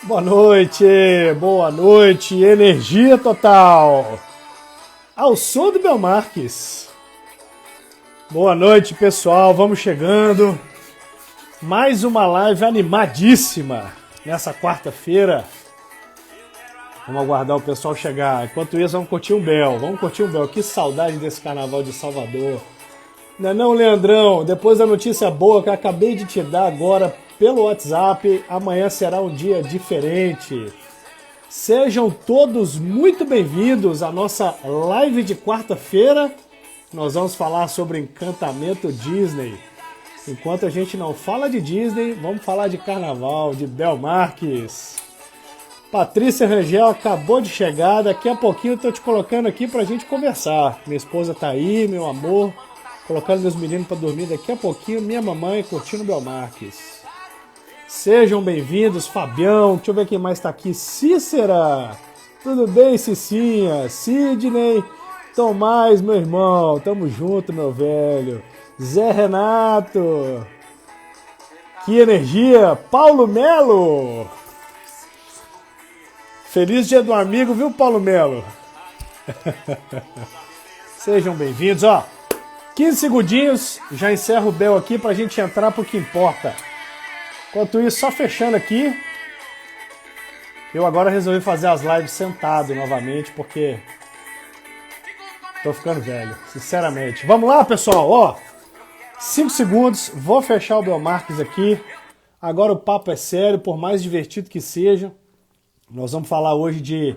boa noite, energia total, ao som do Belmarques. Boa noite, pessoal, vamos chegando, mais uma live animadíssima nessa quarta-feira. Vamos aguardar o pessoal chegar, enquanto isso vamos curtir um Bel, que saudade desse carnaval de Salvador. Não é não, Leandrão, depois da notícia boa que eu acabei de te dar agora pelo WhatsApp, amanhã será um dia diferente. Sejam todos muito bem-vindos à nossa live de quarta-feira. Nós vamos falar sobre Encantamento Disney. Enquanto a gente não fala de Disney, vamos falar de carnaval, de Belmarques. Patrícia Rangel acabou de chegar, daqui a pouquinho eu tô te colocando aqui pra gente conversar. Minha esposa tá aí, meu amor, colocando meus meninos pra dormir daqui a pouquinho, minha mamãe curtindo Belmarques. Sejam bem-vindos, Fabião, deixa eu ver quem mais tá aqui, Cícera, tudo bem, Cicinha, Sidney, Tomás, meu irmão, tamo junto, meu velho, Zé Renato, que energia, Paulo Melo, feliz dia do amigo, viu, Paulo Melo? Sejam bem-vindos, ó, 15 segundinhos, já encerro o Bel aqui pra gente entrar pro que importa. Enquanto isso, só fechando aqui, eu agora resolvi fazer as lives sentado novamente, porque tô ficando velho, sinceramente. Vamos lá, pessoal, ó, 5 segundos, vou fechar o Belmarques aqui. Agora o papo é sério, por mais divertido que seja. Nós vamos falar hoje de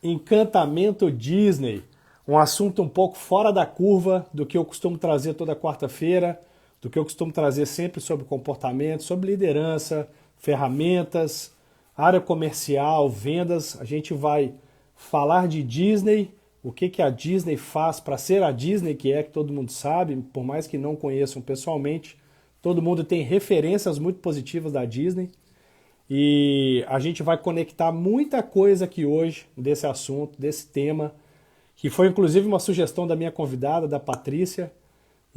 Encantamento Disney, um assunto um pouco fora da curva do que eu costumo trazer toda quarta-feira, do que eu costumo trazer sempre sobre comportamento, sobre liderança, ferramentas, área comercial, vendas. A gente vai falar de Disney, o que a Disney faz para ser a Disney que todo mundo sabe, por mais que não conheçam pessoalmente, todo mundo tem referências muito positivas da Disney. E a gente vai conectar muita coisa aqui hoje desse assunto, desse tema, que foi inclusive uma sugestão da minha convidada, da Patrícia,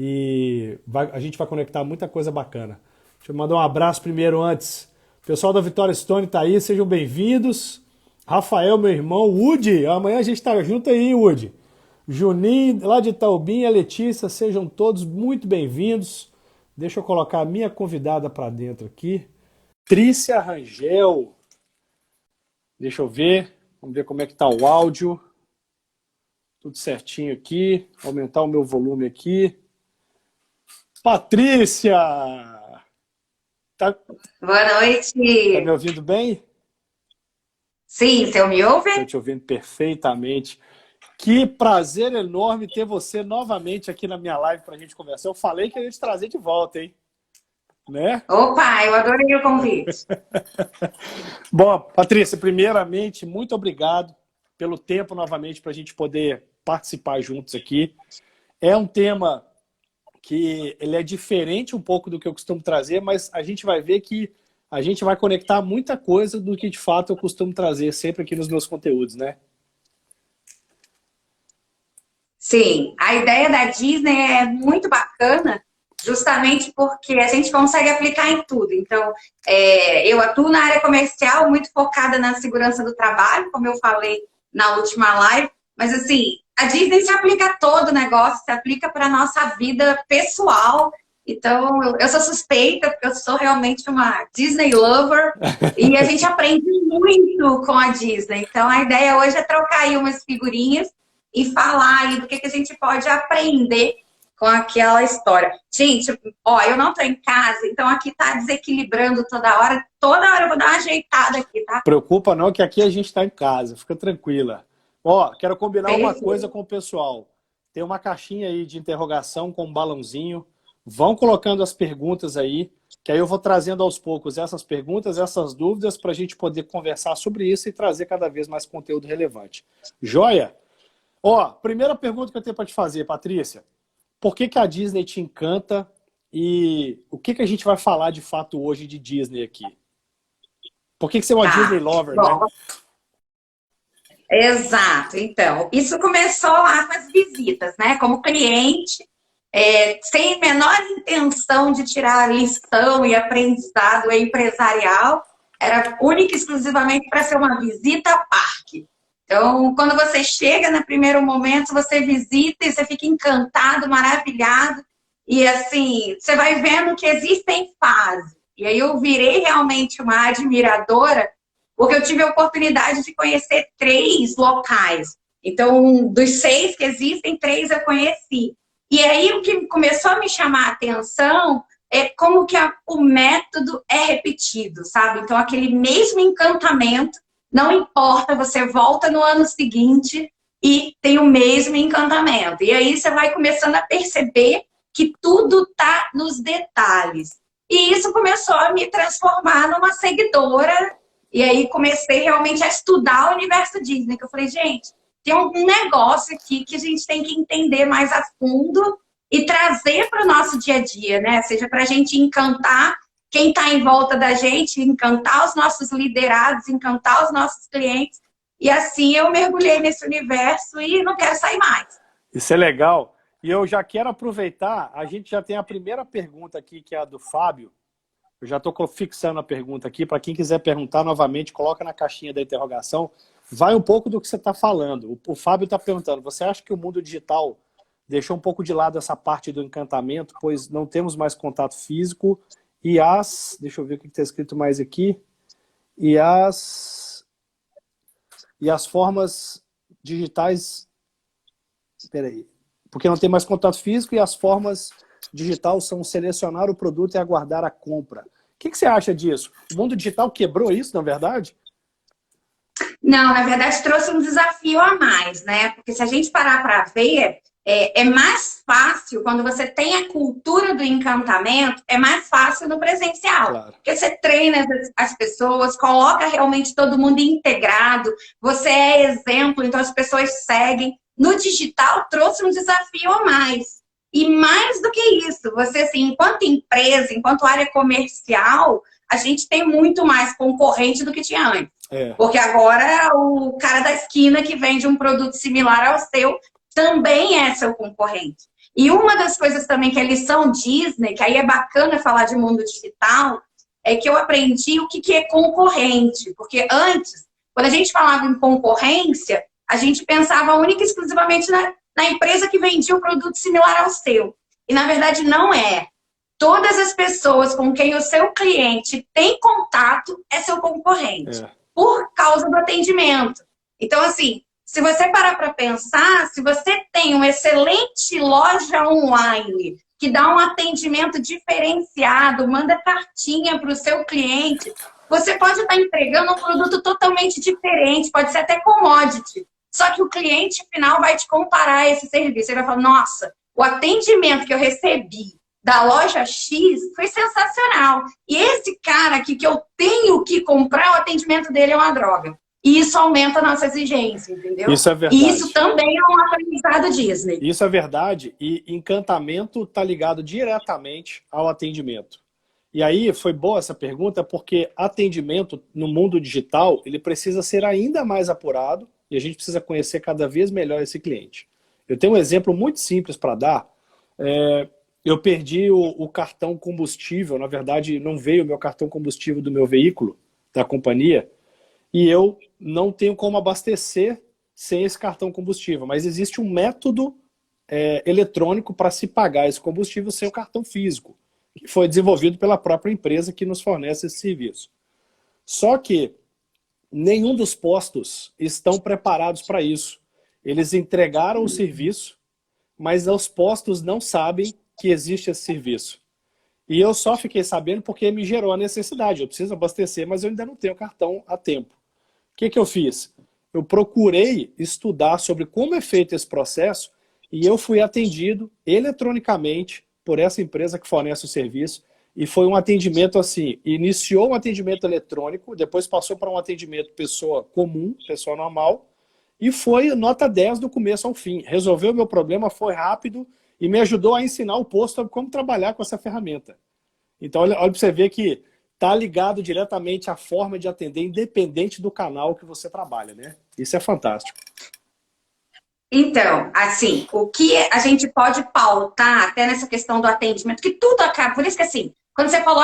e a gente vai conectar muita coisa bacana. Deixa eu mandar um abraço primeiro antes. O pessoal da Vitória Stone tá aí, sejam bem-vindos. Rafael, meu irmão, Woody, amanhã a gente tá junto aí, Woody. Juninho, lá de Itaubim, a Letícia, sejam todos muito bem-vindos. Deixa eu colocar a minha convidada para dentro aqui. Patrícia Rangel. Deixa eu ver, vamos ver como é que tá o áudio. Tudo certinho aqui, aumentar o meu volume aqui. Patrícia! Boa noite! Tá me ouvindo bem? Sim, você me ouve? Estou te ouvindo perfeitamente. Que prazer enorme ter você novamente aqui na minha live para a gente conversar. Eu falei que ia te trazer de volta, hein? Né? Opa, eu adorei o convite. Bom, Patrícia, primeiramente, muito obrigado pelo tempo novamente para a gente poder participar juntos aqui. É um tema que ele é diferente um pouco do que eu costumo trazer, mas a gente vai ver que a gente vai conectar muita coisa do que de fato eu costumo trazer sempre aqui nos meus conteúdos, né? Sim, a ideia da Disney é muito bacana, justamente porque a gente consegue aplicar em tudo. Então, eu atuo na área comercial, muito focada na segurança do trabalho, como eu falei na última live, mas assim, a Disney se aplica a todo negócio, se aplica para a nossa vida pessoal. Então, eu sou suspeita, porque eu sou realmente uma Disney lover, e a gente aprende muito com a Disney. Então, a ideia hoje é trocar aí umas figurinhas e falar aí do que a gente pode aprender com aquela história. Gente, ó, eu não tô em casa, então aqui tá desequilibrando toda hora eu vou dar uma ajeitada aqui, tá? Preocupa não, que aqui a gente tá em casa, fica tranquila. Ó, quero combinar uma coisa com o pessoal. Tem uma caixinha aí de interrogação com um balãozinho. Vão colocando as perguntas aí, que aí eu vou trazendo aos poucos essas perguntas, essas dúvidas, para a gente poder conversar sobre isso e trazer cada vez mais conteúdo relevante. Joia? Ó, primeira pergunta que eu tenho para te fazer, Patrícia. Por que a Disney te encanta e o que a gente vai falar de fato hoje de Disney aqui? Por que você é uma Disney lover, bom, né? Exato. Então, isso começou lá com as visitas, né? Como cliente, sem menor intenção de tirar lição e aprendizado empresarial, era única e exclusivamente para ser uma visita ao parque. Então, quando você chega no primeiro momento, você visita e você fica encantado, maravilhado, e assim, você vai vendo que existem fases. E aí eu virei realmente uma admiradora, porque eu tive a oportunidade de conhecer 3 locais. Então, dos 6 que existem, 3 eu conheci. E aí o que começou a me chamar a atenção é como que o método é repetido, sabe? Então, aquele mesmo encantamento, não importa, você volta no ano seguinte e tem o mesmo encantamento. E aí você vai começando a perceber que tudo está nos detalhes. E isso começou a me transformar numa seguidora. E aí comecei realmente a estudar o universo Disney, que eu falei, gente, tem um negócio aqui que a gente tem que entender mais a fundo e trazer para o nosso dia a dia, né? Seja para a gente encantar quem está em volta da gente, encantar os nossos liderados, encantar os nossos clientes. E assim eu mergulhei nesse universo e não quero sair mais. Isso é legal. E eu já quero aproveitar, a gente já tem a primeira pergunta aqui, que é a do Fábio. Eu já estou fixando a pergunta aqui, para quem quiser perguntar novamente, coloca na caixinha da interrogação. Vai um pouco do que você está falando. O Fábio está perguntando, você acha que o mundo digital deixou um pouco de lado essa parte do encantamento, pois não temos mais contato físico e deixa eu ver o que está escrito mais aqui, e as formas digitais, peraí, porque não tem mais contato físico e as formas digitais são selecionar o produto e aguardar a compra. O que você acha disso? O mundo digital quebrou isso, na verdade? Não, na verdade trouxe um desafio a mais, né? Porque se a gente parar para ver, é mais fácil, quando você tem a cultura do encantamento, é mais fácil no presencial. Claro. Porque você treina as pessoas, coloca realmente todo mundo integrado, você é exemplo, então as pessoas seguem. No digital, trouxe um desafio a mais. E mais do que isso, você, assim, enquanto empresa, enquanto área comercial, a gente tem muito mais concorrente do que tinha antes. Porque agora o cara da esquina que vende um produto similar ao seu também é seu concorrente. E uma das coisas também que é lição Disney, que aí é bacana falar de mundo digital, é que eu aprendi o que é concorrente. Porque antes, quando a gente falava em concorrência, a gente pensava única e exclusivamente na empresa que vendia um produto similar ao seu. E na verdade não é. Todas as pessoas com quem o seu cliente tem contato é seu concorrente. Por causa do atendimento. Então, assim, se você parar para pensar, se você tem uma excelente loja online que dá um atendimento diferenciado, manda cartinha para o seu cliente, você pode estar entregando um produto totalmente diferente, pode ser até commodity. Só que o cliente final vai te comparar esse serviço. Ele vai falar, nossa, o atendimento que eu recebi da loja X foi sensacional. E esse cara aqui que eu tenho que comprar, o atendimento dele é uma droga. E isso aumenta a nossa exigência, entendeu? Isso é verdade. E isso também é um aprendizado Disney. Isso é verdade. E encantamento está ligado diretamente ao atendimento. E aí foi boa essa pergunta, porque atendimento no mundo digital, ele precisa ser ainda mais apurado e a gente precisa conhecer cada vez melhor esse cliente. Eu tenho um exemplo muito simples para dar. Eu perdi o cartão combustível, na verdade não veio o meu cartão combustível do meu veículo, da companhia, e eu não tenho como abastecer sem esse cartão combustível, mas existe um método eletrônico para se pagar esse combustível sem o cartão físico, que foi desenvolvido pela própria empresa que nos fornece esse serviço. Só que nenhum dos postos estão preparados para isso. Eles entregaram o serviço, mas os postos não sabem que existe esse serviço. E eu só fiquei sabendo porque me gerou a necessidade. Eu preciso abastecer, mas eu ainda não tenho cartão a tempo. O que eu fiz? Eu procurei estudar sobre como é feito esse processo e eu fui atendido eletronicamente por essa empresa que fornece o serviço. E foi um atendimento assim, iniciou um atendimento eletrônico, depois passou para um atendimento pessoa comum, pessoa normal, e foi nota 10 do começo ao fim. Resolveu o meu problema, foi rápido e me ajudou a ensinar o posto sobre como trabalhar com essa ferramenta. Então, olha para você ver que está ligado diretamente à forma de atender, independente do canal que você trabalha, né? Isso é fantástico. Então, assim, o que a gente pode pautar até nessa questão do atendimento, que tudo acaba, por isso que assim, quando você falou,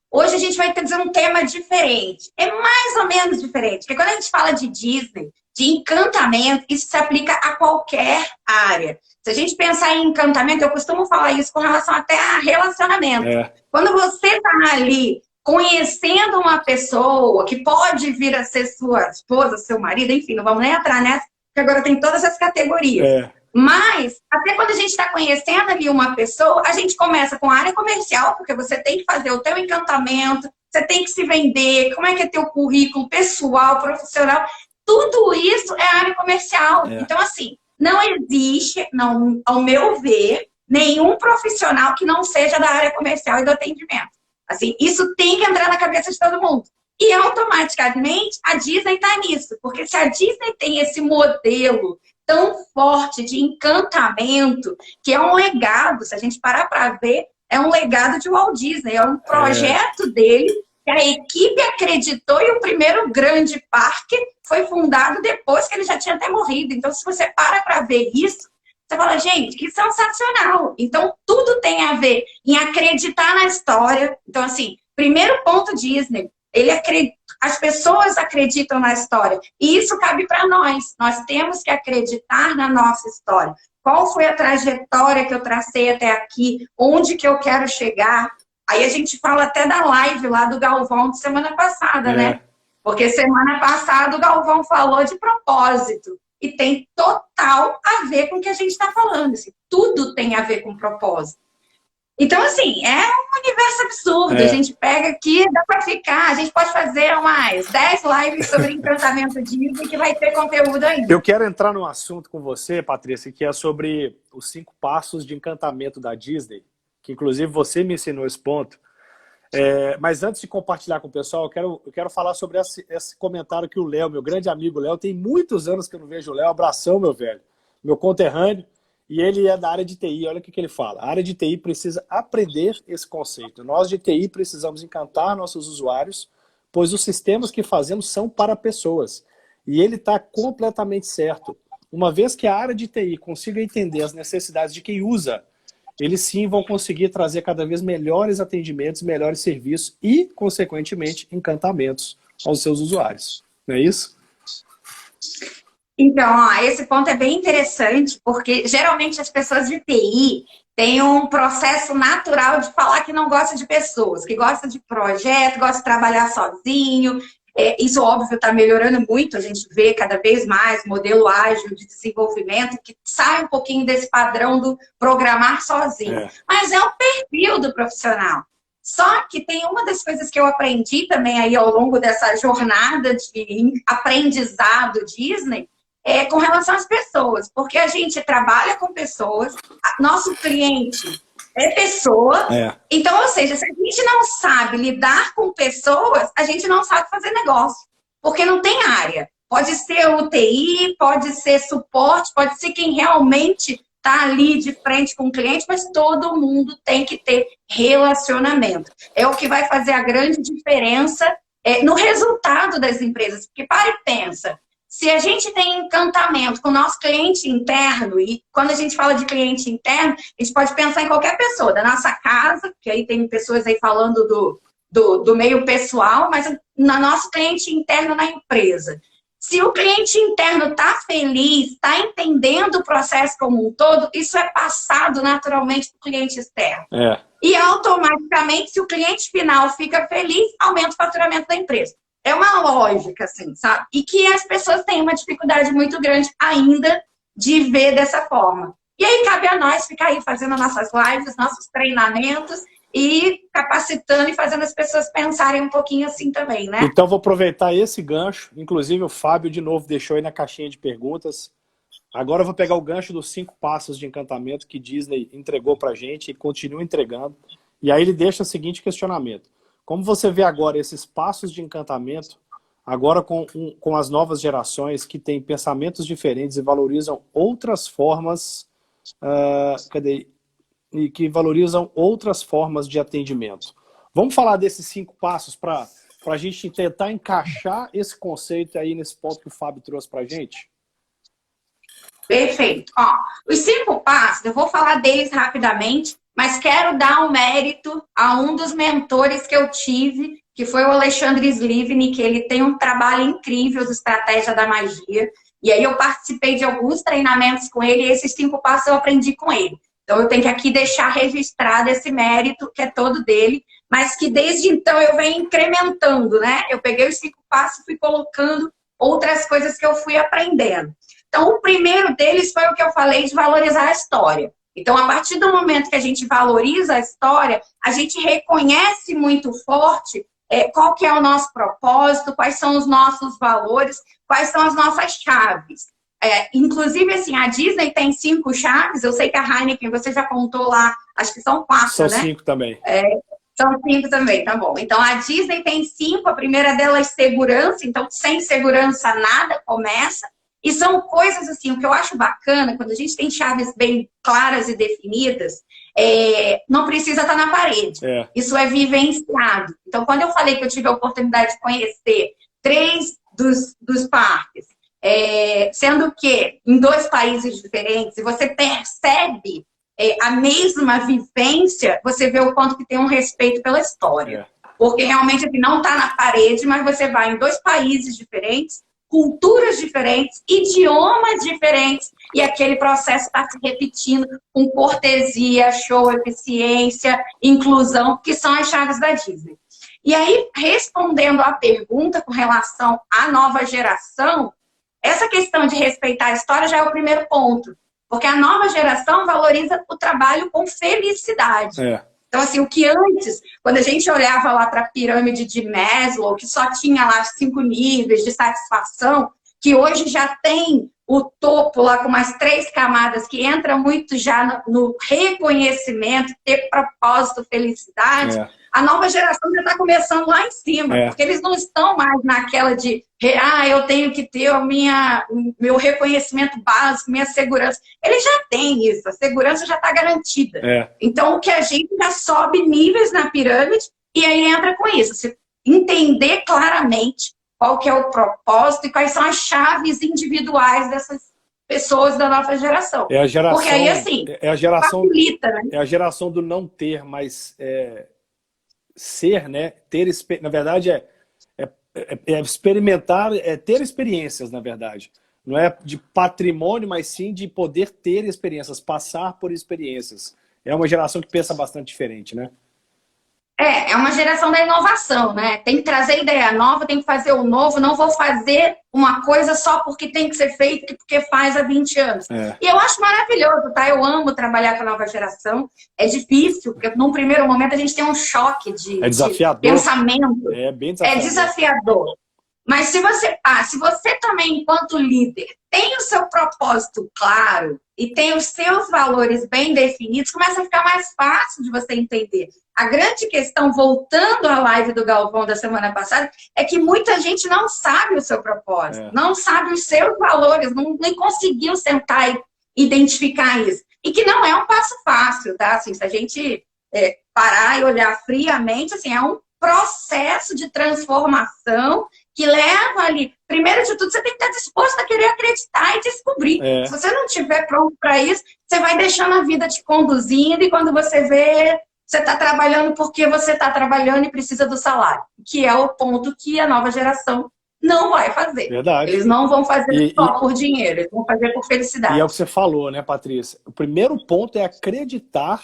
hoje a gente vai ter um tema diferente, é mais ou menos diferente, porque quando a gente fala de Disney, de encantamento, isso se aplica a qualquer área. Se a gente pensar em encantamento, eu costumo falar isso com relação até a relacionamento. Quando você está ali conhecendo uma pessoa que pode vir a ser sua esposa, seu marido, enfim, não vamos nem entrar nessa, que agora tem todas as categorias. Mas, até quando a gente está conhecendo ali uma pessoa, a gente começa com a área comercial, porque você tem que fazer o teu encantamento, você tem que se vender, como é que é teu currículo pessoal, profissional, tudo isso é área comercial. Então, assim, não existe, não, ao meu ver, nenhum profissional que não seja da área comercial e do atendimento. Assim, isso tem que entrar na cabeça de todo mundo. E automaticamente a Disney está nisso, porque se a Disney tem esse modelo tão forte de encantamento, que é um legado, se a gente parar para ver, é um legado de Walt Disney, é um projeto dele, que a equipe acreditou e o primeiro grande parque foi fundado depois que ele já tinha até morrido. Então, se você para ver isso, você fala, gente, que sensacional. Então, tudo tem a ver em acreditar na história. Então, assim, primeiro ponto Disney, as pessoas acreditam na história. E isso cabe para nós. Nós temos que acreditar na nossa história. Qual foi a trajetória que eu tracei até aqui? Onde que eu quero chegar? Aí a gente fala até da live lá do Galvão de semana passada, né? Porque semana passada o Galvão falou de propósito. E tem total a ver com o que a gente está falando. Assim, tudo tem a ver com propósito. Então, assim, é um universo absurdo. A gente pega aqui, dá para ficar. A gente pode fazer umas 10 lives sobre encantamento Disney que vai ter conteúdo ainda. Eu quero entrar num assunto com você, Patrícia, que é sobre os 5 passos de encantamento da Disney, que inclusive você me ensinou esse ponto. Mas antes de compartilhar com o pessoal, eu quero falar sobre esse comentário que o Léo, meu grande amigo Léo, tem muitos anos que eu não vejo o Léo. Abração, meu velho, meu conterrâneo. E ele é da área de TI, olha o que ele fala. A área de TI precisa aprender esse conceito. Nós de TI precisamos encantar nossos usuários, pois os sistemas que fazemos são para pessoas. E ele está completamente certo. Uma vez que a área de TI consiga entender as necessidades de quem usa, eles sim vão conseguir trazer cada vez melhores atendimentos, melhores serviços e, consequentemente, encantamentos aos seus usuários. Não é isso? Então, esse ponto é bem interessante, porque geralmente as pessoas de TI têm um processo natural de falar que não gosta de pessoas, que gosta de projeto, gosta de trabalhar sozinho. Isso, óbvio, está melhorando muito, a gente vê cada vez mais modelo ágil de desenvolvimento que sai um pouquinho desse padrão do programar sozinho. Mas é o perfil do profissional. Só que tem uma das coisas que eu aprendi também aí ao longo dessa jornada de aprendizado Disney, com relação às pessoas, porque a gente trabalha com pessoas, nosso cliente é pessoa, então, ou seja, se a gente não sabe lidar com pessoas, a gente não sabe fazer negócio, porque não tem área. Pode ser UTI, pode ser suporte, pode ser quem realmente está ali de frente com o cliente, mas todo mundo tem que ter relacionamento. É o que vai fazer a grande diferença no resultado das empresas, porque para e pensa, se a gente tem encantamento com o nosso cliente interno, e quando a gente fala de cliente interno, a gente pode pensar em qualquer pessoa, da nossa casa, que aí tem pessoas aí falando do meio pessoal, mas no nosso cliente interno na empresa. Se o cliente interno está feliz, está entendendo o processo como um todo, isso é passado naturalmente para o cliente externo. E automaticamente, se o cliente final fica feliz, aumenta o faturamento da empresa. É uma lógica, assim, sabe? E que as pessoas têm uma dificuldade muito grande ainda de ver dessa forma. E aí cabe a nós ficar aí fazendo nossas lives, nossos treinamentos e capacitando e fazendo as pessoas pensarem um pouquinho assim também, né? Então vou aproveitar esse gancho. Inclusive o Fábio de novo deixou aí na caixinha de perguntas. Agora eu vou pegar o gancho dos 5 passos de encantamento que Disney entregou pra gente e continua entregando. E aí ele deixa o seguinte questionamento. Como você vê agora esses passos de encantamento, agora com as novas gerações que têm pensamentos diferentes e valorizam outras formas, e que valorizam outras formas de atendimento. Vamos falar desses 5 passos para a gente tentar encaixar esse conceito aí nesse ponto que o Fábio trouxe para a gente? Perfeito. Ó, os 5 passos, eu vou falar deles rapidamente, mas quero dar um mérito a um dos mentores que eu tive, que foi o Alexandre Slivny, que ele tem um trabalho incrível de estratégia da magia. E aí eu participei de alguns treinamentos com ele e esses 5 passos eu aprendi com ele. Então eu tenho que aqui deixar registrado esse mérito, que é todo dele, mas que desde então eu venho incrementando, né? Eu peguei os 5 passos e fui colocando outras coisas que eu fui aprendendo. Então, o primeiro deles foi o que eu falei de valorizar a história. Então, a partir do momento que a gente valoriza a história, a gente reconhece muito forte qual que é o nosso propósito, quais são os nossos valores, quais são as nossas chaves. Inclusive, assim, a Disney tem 5 chaves, eu sei que a Heineken, você já contou lá, acho que são 4, São né? 5 também. São 5 também, tá bom. Então, a Disney tem 5, a primeira delas é segurança, então, sem segurança, nada começa. E são coisas assim, o que eu acho bacana, quando a gente tem chaves bem claras e definidas, não precisa estar na parede. Isso é vivenciado. Então, quando eu falei que eu tive a oportunidade de conhecer 3 dos parques, sendo que em 2 países diferentes, e você percebe a mesma vivência, você vê o quanto que tem um respeito pela história. Porque realmente assim, não está na parede, mas você vai em 2 países diferentes, culturas diferentes, idiomas diferentes, e aquele processo está se repetindo com cortesia, show, eficiência, inclusão, que são as chaves da Disney. E aí, respondendo à pergunta com relação à nova geração, essa questão de respeitar a história já é o primeiro ponto, porque a nova geração valoriza o trabalho com felicidade. Então, assim, o que antes, quando a gente olhava lá para a pirâmide de Maslow, que só tinha lá 5 níveis de satisfação, que hoje já tem o topo lá com mais 3 camadas, que entra muito já no reconhecimento, ter propósito, felicidade, a nova geração já está começando lá em cima, porque eles não estão mais naquela de eu tenho que ter meu reconhecimento básico, minha segurança. Eles já têm isso, a segurança já está garantida. Então, o que a gente já sobe níveis na pirâmide e aí entra com isso. Você entender claramente qual que é o propósito e quais são as chaves individuais dessas pessoas da nova geração. Porque aí, assim, facilita, né? É a geração do não ter, mas ser, né? Na verdade, experimentar, ter experiências, na verdade. Não é de patrimônio, mas sim de poder ter experiências, passar por experiências. É uma geração que pensa bastante diferente, né? É uma geração da inovação, né? Tem que trazer ideia nova, tem que fazer o novo, não vou fazer uma coisa só porque tem que ser feito, porque faz há 20 anos. E eu acho maravilhoso, tá? Eu amo trabalhar com a nova geração. É difícil, porque num primeiro momento a gente tem um choque de pensamento. É bem desafiador. É desafiador. Mas se você também, enquanto líder, tem o seu propósito claro e tem os seus valores bem definidos, começa a ficar mais fácil de você entender. A grande questão, voltando à live do Galvão da semana passada, é que muita gente não sabe o seu propósito, não sabe os seus valores, nem conseguiu sentar e identificar isso. E que não é um passo fácil, tá? Assim, se a gente parar e olhar friamente, assim, é um processo de transformação que leva ali. Primeiro de tudo, você tem que estar disposto a querer acreditar e descobrir. Se você não estiver pronto para isso, você vai deixando a vida te conduzindo e quando você vê, você está trabalhando porque você está trabalhando e precisa do salário. Que é o ponto que a nova geração não vai fazer. Verdade. Eles não vão fazer só por dinheiro, eles vão fazer por felicidade. E é o que você falou, né, Patrícia? O primeiro ponto é acreditar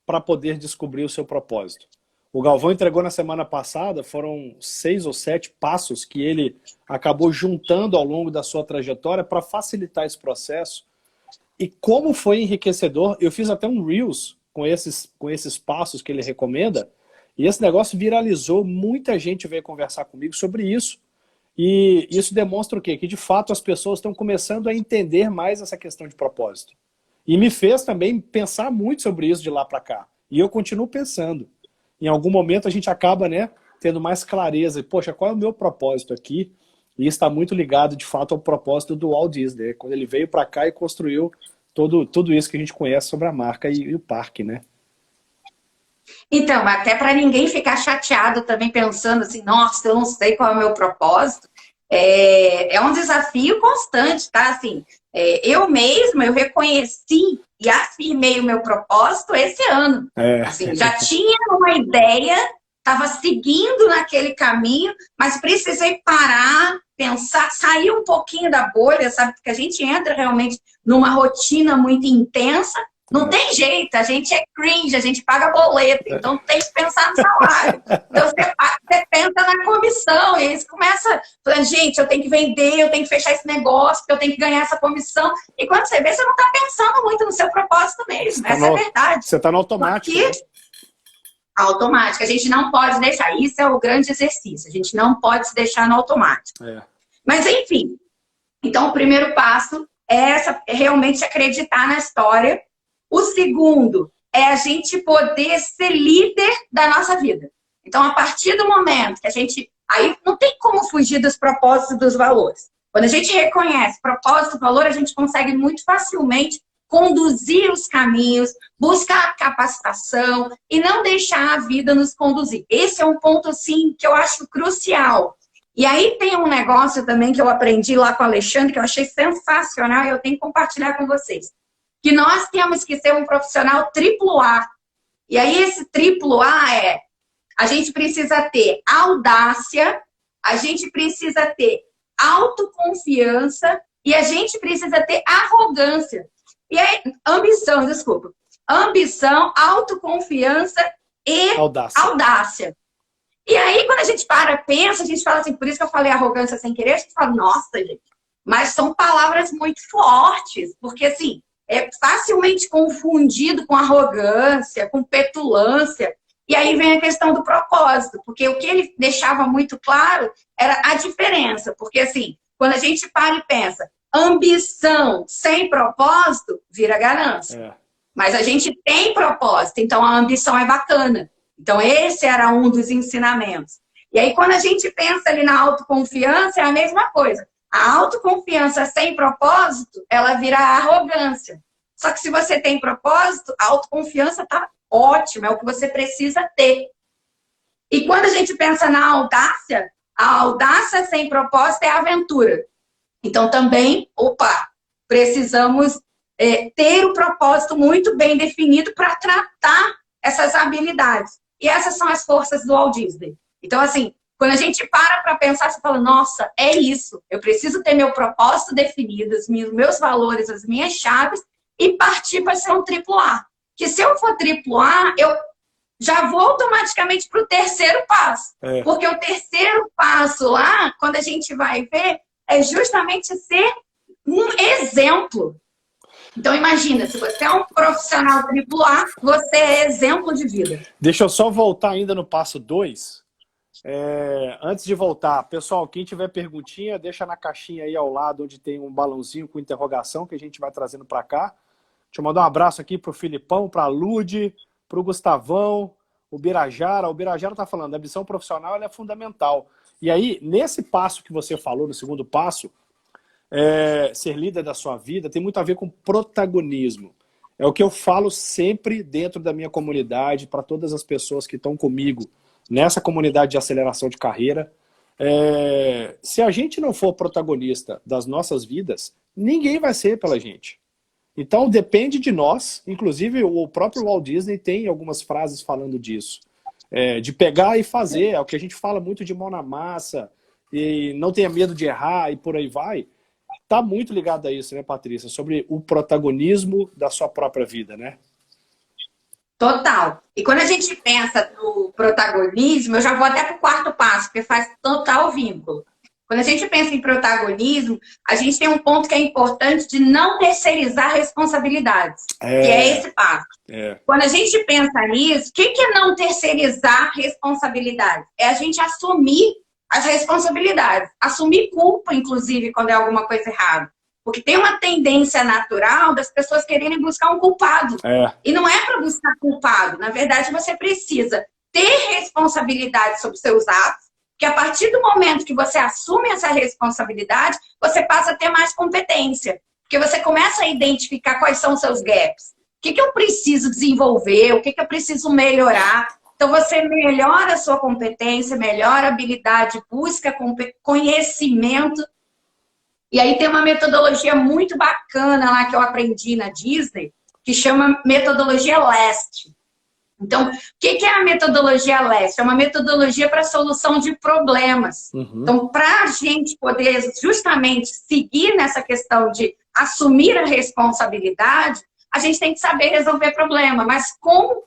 para poder descobrir o seu propósito. O Galvão entregou na semana passada, foram 6 ou 7 passos que ele acabou juntando ao longo da sua trajetória para facilitar esse processo. E como foi enriquecedor, eu fiz até um Reels com esses passos que ele recomenda, e esse negócio viralizou, muita gente veio conversar comigo sobre isso. E isso demonstra o quê? Que de fato as pessoas estão começando a entender mais essa questão de propósito. E me fez também pensar muito sobre isso de lá para cá. E eu continuo pensando. Em algum momento a gente acaba, né, tendo mais clareza. Poxa, qual é o meu propósito aqui? E está muito ligado, de fato, ao propósito do Walt Disney, quando ele veio para cá e construiu tudo isso que a gente conhece sobre a marca e o parque, né? Então, até para ninguém ficar chateado também pensando assim, nossa, eu não sei qual é o meu propósito. É um desafio constante, tá? Assim, Eu mesma, eu reconheci e afirmei o meu propósito esse ano. Assim, já tinha uma ideia, estava seguindo naquele caminho, mas precisei parar, pensar, sair um pouquinho da bolha, sabe? Porque a gente entra realmente numa rotina muito intensa. Não tem jeito, a gente é cringe, a gente paga boleto, então tem que pensar no salário. Então você pensa na comissão, e aí você começa falando, gente, eu tenho que vender, eu tenho que fechar esse negócio, eu tenho que ganhar essa comissão. E quando você vê, você não está pensando muito no seu propósito mesmo, essa é a verdade. Você está no automático. Porque, automático, a gente não pode deixar, isso é o grande exercício, a gente não pode se deixar no automático. Mas enfim, então o primeiro passo é realmente acreditar na história. O segundo é a gente poder ser líder da nossa vida. Então, a partir do momento que a gente... Aí não tem como fugir dos propósitos e dos valores. Quando a gente reconhece propósito e valor, a gente consegue muito facilmente conduzir os caminhos, buscar capacitação e não deixar a vida nos conduzir. Esse é um ponto, assim, que eu acho crucial. E aí tem um negócio também que eu aprendi lá com o Alexandre, que eu achei sensacional e eu tenho que compartilhar com vocês. Que nós temos que ser um profissional triplo A. E aí esse triplo A a gente precisa ter audácia, a gente precisa ter autoconfiança e a gente precisa ter arrogância. E aí, ambição, autoconfiança e audácia. E aí, quando a gente pensa, a gente fala assim, por isso que eu falei arrogância sem querer, a gente fala, nossa, gente, mas são palavras muito fortes, porque assim, é facilmente confundido com arrogância, com petulância. E aí vem a questão do propósito, porque o que ele deixava muito claro era a diferença. Porque assim, quando a gente para e pensa, ambição sem propósito vira ganância. Mas a gente tem propósito, então a ambição é bacana. Então esse era um dos ensinamentos. E aí quando a gente pensa ali na autoconfiança, é a mesma coisa. A autoconfiança sem propósito, ela vira arrogância. Só que se você tem propósito, a autoconfiança está ótima, é o que você precisa ter. E quando a gente pensa na a audácia sem propósito é aventura. Então também, precisamos ter o propósito muito bem definido para tratar essas habilidades. E essas são as forças do Walt Disney. Então, assim, quando a gente para pensar, você fala, nossa, é isso. Eu preciso ter meu propósito definido, os meus valores, as minhas chaves, e partir para ser um triplo A. Que se eu for triplo A, eu já vou automaticamente para o terceiro passo. Porque o terceiro passo lá, quando a gente vai ver, é justamente ser um exemplo. Então imagina, se você é um profissional triplo A, você é exemplo de vida. Deixa eu só voltar ainda no passo 2. Antes de voltar, pessoal, quem tiver perguntinha, deixa na caixinha aí ao lado, onde tem um balãozinho com interrogação que a gente vai trazendo para cá. Deixa eu mandar um abraço aqui pro Filipão, pra Lude, pro Gustavão, o Birajara. O Birajara tá falando, a ambição profissional ela é fundamental. E aí, nesse passo que você falou, no segundo passo, ser líder da sua vida, tem muito a ver com protagonismo. É o que eu falo sempre dentro da minha comunidade, para todas as pessoas que estão comigo nessa comunidade de aceleração de carreira. Se a gente não for protagonista das nossas vidas, ninguém vai ser pela gente. Então depende de nós, inclusive o próprio Walt Disney tem algumas frases falando disso. De pegar e fazer, é o que a gente fala muito de mão na massa, e não tenha medo de errar e por aí vai. Está muito ligado a isso, né, Patrícia? Sobre o protagonismo da sua própria vida, né? Total. E quando a gente pensa no protagonismo, eu já vou até para o quarto passo, porque faz total vínculo. Quando a gente pensa em protagonismo, a gente tem um ponto que é importante de não terceirizar responsabilidades, que é esse passo. Quando a gente pensa nisso, o que é não terceirizar responsabilidades? É a gente assumir as responsabilidades, assumir culpa, inclusive, quando é alguma coisa errada. Porque tem uma tendência natural das pessoas quererem buscar um culpado. E não é para buscar culpado. Na verdade, você precisa ter responsabilidade sobre seus atos, que a partir do momento que você assume essa responsabilidade, você passa a ter mais competência. Porque você começa a identificar quais são os seus gaps. O que eu preciso desenvolver, o que eu preciso melhorar. Então, você melhora a sua competência, melhora a habilidade, busca conhecimento. E aí tem uma metodologia muito bacana lá que eu aprendi na Disney, que chama metodologia LEST. Então, o que é a metodologia LEST? É uma metodologia para solução de problemas. Então, para a gente poder justamente seguir nessa questão de assumir a responsabilidade, a gente tem que saber resolver problema, mas com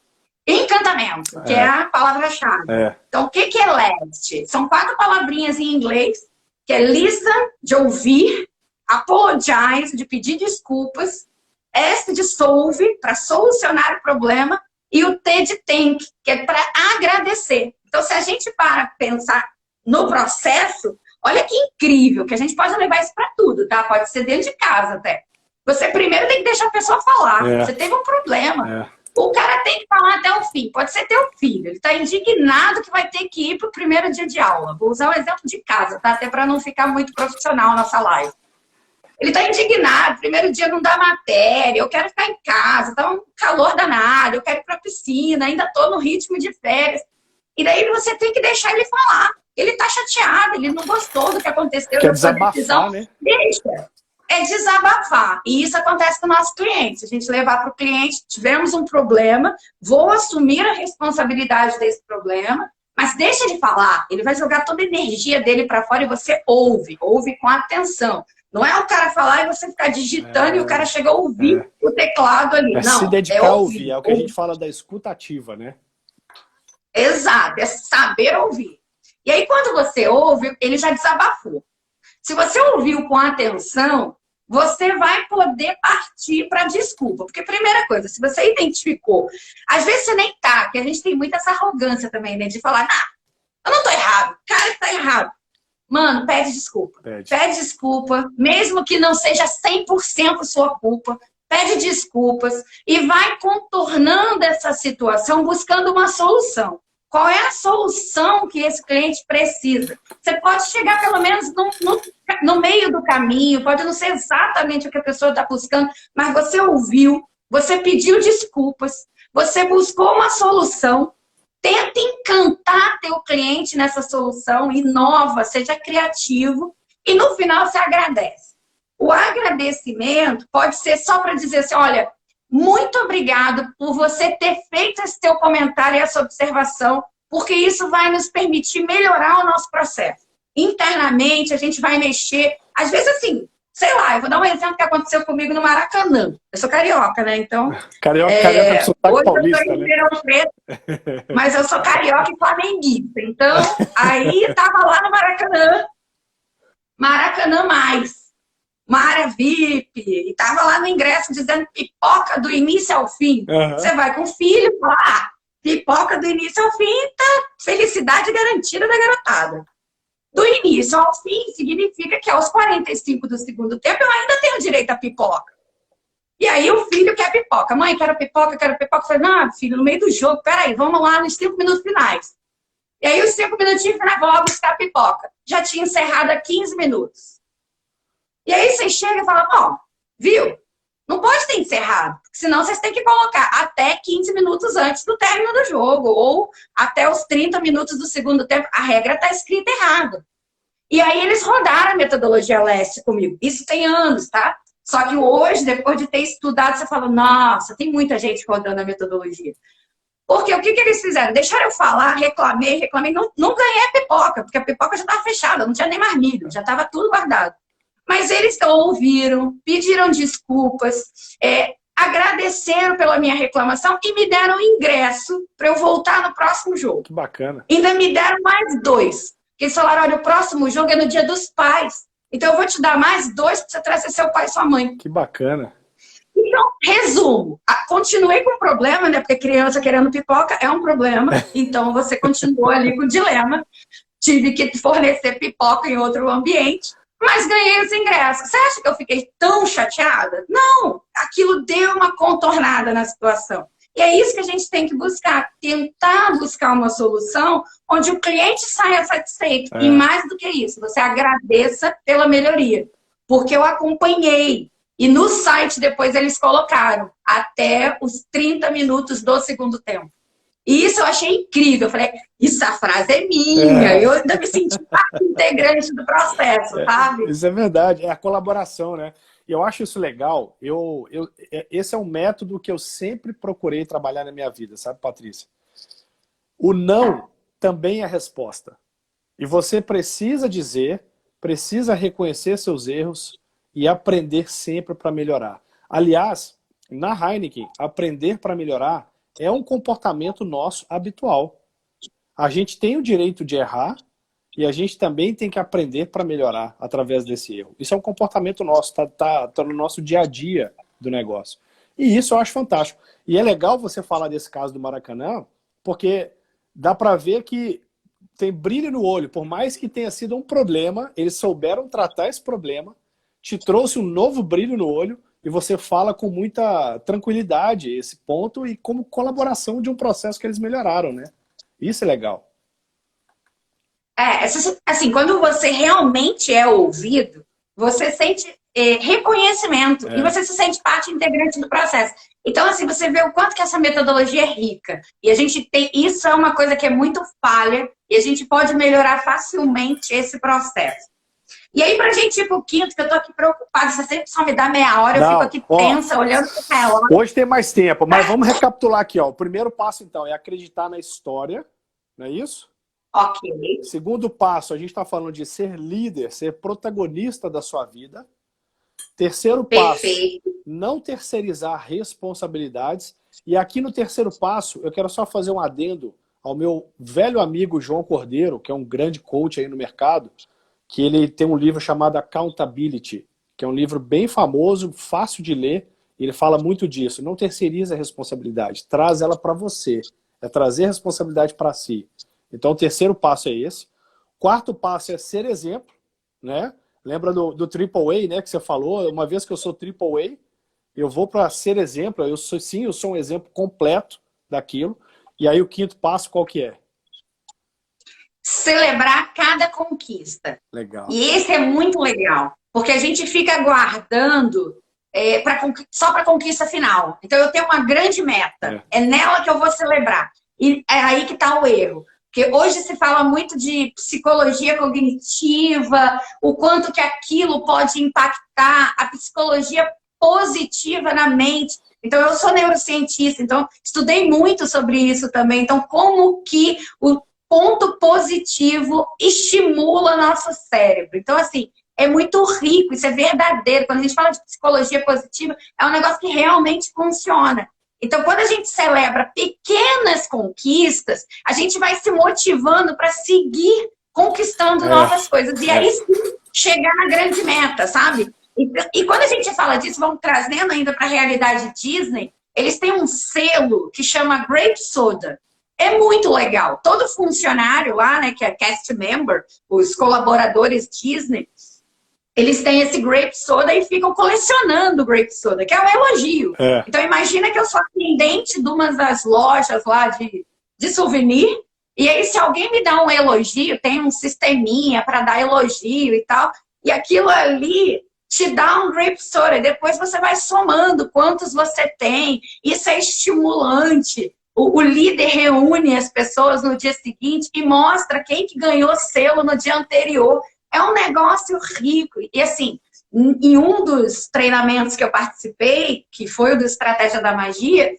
encantamento, que é a palavra-chave. Então, o que é LEST? São 4 palavrinhas em inglês, que é listen, de ouvir, apologize, de pedir desculpas, S de solve, para solucionar o problema, e o T de thank, que é para agradecer. Então, se a gente para pensar no processo, olha que incrível, que a gente pode levar isso para tudo, tá? Pode ser dentro de casa até. Você primeiro tem que deixar a pessoa falar. Você teve um problema. O cara tem que falar até o fim. Pode ser teu filho. Ele está indignado que vai ter que ir para o primeiro dia de aula. Vou usar o exemplo de casa, tá? Até para não ficar muito profissional nossa live. Ele está indignado, primeiro dia não dá matéria, eu quero ficar em casa, tá um calor danado, eu quero ir para a piscina, ainda estou no ritmo de férias. E daí você tem que deixar ele falar. Ele está chateado, ele não gostou do que aconteceu. Quer desabafar, né? Deixa. É desabafar. E isso acontece com o nosso cliente. A gente levar para o cliente, tivemos um problema, vou assumir a responsabilidade desse problema, mas deixa ele falar. Ele vai jogar toda a energia dele para fora e você ouve com atenção. Não é o cara falar e você ficar digitando e o cara chega a ouvir o teclado ali. Não, se dedicar a ouvir. É o que a gente fala da escuta ativa, né? Exato, é saber ouvir. E aí, quando você ouve, ele já desabafou. Se você ouviu com atenção, você vai poder partir para desculpa. Porque, primeira coisa, se você identificou, às vezes você nem tá, porque a gente tem muita essa arrogância também, né? De falar, eu não tô errado, o cara tá errado. Mano, pede desculpa. Pede desculpa, mesmo que não seja 100% sua culpa. Pede desculpas e vai contornando essa situação, buscando uma solução. Qual é a solução que esse cliente precisa? Você pode chegar pelo menos no meio do caminho, pode não ser exatamente o que a pessoa está buscando, mas você ouviu, você pediu desculpas, você buscou uma solução. Tenta encantar teu cliente nessa solução, inova, seja criativo e no final você agradece. O agradecimento pode ser só para dizer assim, olha, muito obrigado por você ter feito esse teu comentário e essa observação, porque isso vai nos permitir melhorar o nosso processo. Internamente, a gente vai mexer, às vezes assim, sei lá, eu vou dar um exemplo que aconteceu comigo no Maracanã. Eu sou carioca, né? Então. Carioca com sotaque paulista, né? Mas eu sou carioca e flamenguista. Então, aí tava lá no Maracanã. Maracanã mais. Mara VIP. E tava lá no ingresso dizendo pipoca do início ao fim. Você vai com o filho, fala, pipoca do início ao fim, tá felicidade garantida da garotada. Do início ao fim significa que aos 45 do segundo tempo eu ainda tenho direito à pipoca. E aí o filho quer pipoca. Mãe, quero pipoca, quero pipoca. Eu falei, não, filho, no meio do jogo, peraí, vamos lá nos 5 minutos finais. E aí os 5 minutinhos finais, vou lá buscar a pipoca. Já tinha encerrado há 15 minutos. E aí você chega e fala, ó, viu? Não pode ter encerrado, porque senão vocês têm que colocar até 15 minutos antes do término do jogo, ou até os 30 minutos do segundo tempo. A regra está escrita errada. E aí eles rodaram a metodologia LEST comigo. Isso tem anos, tá? Só que hoje, depois de ter estudado, você fala, nossa, tem muita gente rodando a metodologia. Porque o que eles fizeram? Deixaram eu falar, reclamei, não ganhei a pipoca, porque a pipoca já estava fechada, não tinha nem mais milho, já estava tudo guardado. Mas eles ouviram, pediram desculpas, agradeceram pela minha reclamação e me deram ingresso para eu voltar no próximo jogo. Que bacana. Ainda me deram mais 2. Porque eles falaram, olha, o próximo jogo é no Dia dos Pais. Então eu vou te dar mais 2 para você trazer seu pai e sua mãe. Que bacana. Então, resumo. Continuei com o problema, né? Porque criança querendo pipoca é um problema. Então você continuou ali com o dilema. Tive que fornecer pipoca em outro ambiente. Mas ganhei os ingressos. Você acha que eu fiquei tão chateada? Não! Aquilo deu uma contornada na situação. E é isso que a gente tem que buscar. Tentar buscar uma solução onde o cliente saia satisfeito. E mais do que isso, você agradeça pela melhoria. Porque eu acompanhei. E no site depois eles colocaram até os 30 minutos do segundo tempo. E isso eu achei incrível. Eu falei, isso a frase é minha. Eu ainda me senti parte integrante do processo, sabe? Isso é verdade, é a colaboração, né? E eu acho isso legal. Esse é um método que eu sempre procurei trabalhar na minha vida, sabe, Patrícia? O não também é resposta. E você precisa dizer, precisa reconhecer seus erros e aprender sempre para melhorar. Aliás, na Heineken, aprender para melhorar é um comportamento nosso habitual. A gente tem o direito de errar e a gente também tem que aprender para melhorar através desse erro. Isso é um comportamento nosso, tá no nosso dia a dia do negócio. E isso eu acho fantástico. E é legal você falar desse caso do Maracanã, porque dá para ver que tem brilho no olho. Por mais que tenha sido um problema, eles souberam tratar esse problema, te trouxe um novo brilho no olho e você fala com muita tranquilidade esse ponto e como colaboração de um processo que eles melhoraram, né? Isso é legal. Assim, quando você realmente é ouvido, você sente reconhecimento e você se sente parte integrante do processo. Então, assim, você vê o quanto que essa metodologia é rica. E a gente tem, isso é uma coisa que é muito falha e a gente pode melhorar facilmente esse processo. E aí, pra gente ir pro quinto, que eu tô aqui preocupada, você sempre só me dá meia hora, eu fico aqui tensa, olhando pro relógio. Hoje tem mais tempo, mas vamos recapitular aqui, ó. O primeiro passo, então, é acreditar na história, não é isso? Ok. Segundo passo, a gente está falando de ser líder, ser protagonista da sua vida. Terceiro passo, não terceirizar responsabilidades. E aqui no terceiro passo, eu quero só fazer um adendo ao meu velho amigo João Cordeiro, que é um grande coach aí no mercado, que ele tem um livro chamado Accountability, que é um livro bem famoso, fácil de ler. Ele fala muito disso. Não terceiriza a responsabilidade, traz ela para você. É trazer a responsabilidade para si. Então, o terceiro passo é esse. Quarto passo é ser exemplo, né? Lembra do Triple A, né, que você falou? Uma vez que eu sou Triple A, eu vou para ser exemplo. Eu sou um exemplo completo daquilo. E aí o quinto passo, qual que é? Celebrar cada conquista. Legal. E esse é muito legal, porque a gente fica aguardando só para a conquista final. Então, eu tenho uma grande meta. É nela que eu vou celebrar. E é aí que está o erro. Porque hoje se fala muito de psicologia cognitiva, o quanto que aquilo pode impactar a psicologia positiva na mente. Então, eu sou neurocientista, então estudei muito sobre isso também. Então, como que o ponto positivo estimula nosso cérebro. Então, assim, é muito rico, isso é verdadeiro. Quando a gente fala de psicologia positiva, é um negócio que realmente funciona. Então, quando a gente celebra pequenas conquistas, a gente vai se motivando para seguir conquistando novas coisas. E aí sim, chegar na grande meta, sabe? E quando a gente fala disso, vamos trazendo ainda para a realidade Disney, eles têm um selo que chama Grape Soda. É muito legal. Todo funcionário lá, né, que é cast member, os colaboradores Disney, eles têm esse grape soda e ficam colecionando grape soda, que é um elogio. Então imagina que eu sou atendente de uma das lojas lá de souvenir, e aí se alguém me dá um elogio, tem um sisteminha para dar elogio e tal, e aquilo ali te dá um grape soda, e depois você vai somando quantos você tem. Isso é estimulante. O líder reúne as pessoas no dia seguinte e mostra quem que ganhou selo no dia anterior. É um negócio rico. E assim, em um dos treinamentos que eu participei, que foi o do Estratégia da Magia,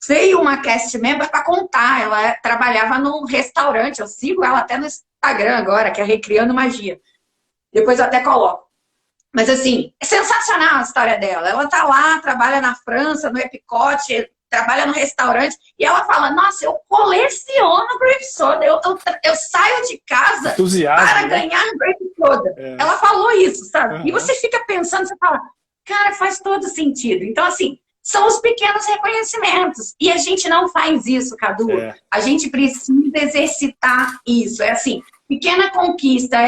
veio uma cast member para contar. Ela trabalhava num restaurante. Eu sigo ela até no Instagram agora, que é Recriando Magia. Depois eu até coloco. Mas assim, é sensacional a história dela. Ela tá lá, trabalha na França, no Epicote, trabalha no restaurante, e ela fala, nossa, eu coleciono grape soda, eu saio de casa para ganhar grape soda. Ela falou isso, sabe? E você fica pensando, você fala, cara, faz todo sentido. Então, assim, são os pequenos reconhecimentos. E a gente não faz isso, Cadu. A gente precisa exercitar isso. É assim, pequena conquista,